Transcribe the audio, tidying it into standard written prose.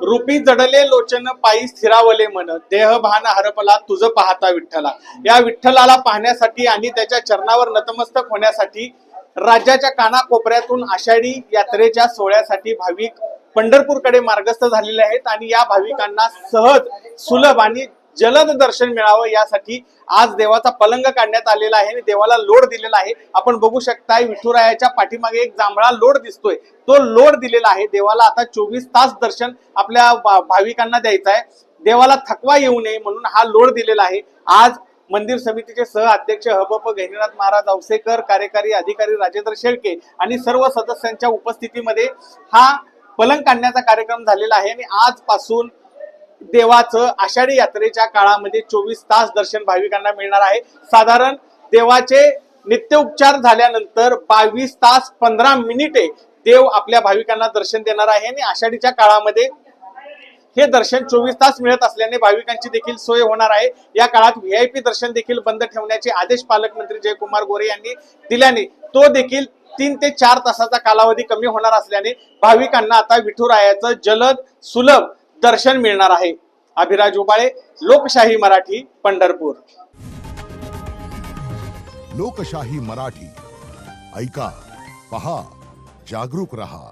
रूपी जडले लोचन पायी स्थिरावले मन, देह भान हरपला तुझ पाहता विठ्ठला. या विठ्ठलाला पाहण्यासाठी आणि त्याच्या चरणावर नतमस्तक होण्यासाठी राज्याच्या कानाकोपऱ्यातून आषाढी यात्रेच्या सोहळ्यासाठी भाविक पंढरपूरकडे मार्गस्थ झालेले आहेत आणि या भाविकांना सहज, सुलभ आणि जलद दर्शन मिळावं यासाठी आज देवाचा पलंग काढण्यात आलेला आहे आणि देवाला लोड दिलेला आहे. आपण बघू शकताय विठुरायाच्या पाठीमागे एक जांभळा लोड दिसतोय, तो लोड दिलेला आहे. देवाला आता 24 तास दर्शन आपल्या भाविकांना द्यायचं आहे. देवाला थकवा येऊ नये म्हणून हा लोड दिलेला आहे. आज मंदिर समितीचे सह अध्यक्ष हबप गहिनीनाथ महाराज औसेकर, कार्यकारी अधिकारी राजेंद्र शेळके आणि सर्व सदस्यांच्या उपस्थितीमध्ये हा पलंग काढण्याचा कार्यक्रम झालेला आहे आणि आजपासून देवाचं आषाढी यात्रेच्या काळामध्ये 24 तास दर्शन भाविकांना मिळणार आहे. साधारण देवाचे नित्य उपचार झाल्यानंतर 22 तास 15 मिनिटे देव आपल्या भाविकांना दर्शन देणार आहे आणि आषाढीच्या काळामध्ये हे दर्शन 24 तास मिळत असल्याने भाविकांची देखील सोय होणार आहे. या काळात व्हीआयपी दर्शन देखील बंद ठेवण्याचे आदेश पालकमंत्री जयकुमार गोरे यांनी दिल्याने तो देखील 3 ते 4 तासाचा कालावधी कमी होणार असल्याने भाविकांना आता विठुरायाचं जलद, सुलभ दर्शन मिळणार आहे. अभिराज उबाळे, लोकशाही मराठी, पंढरपूर. लोकशाही मराठी ऐका, पहा, जागरूक रहा.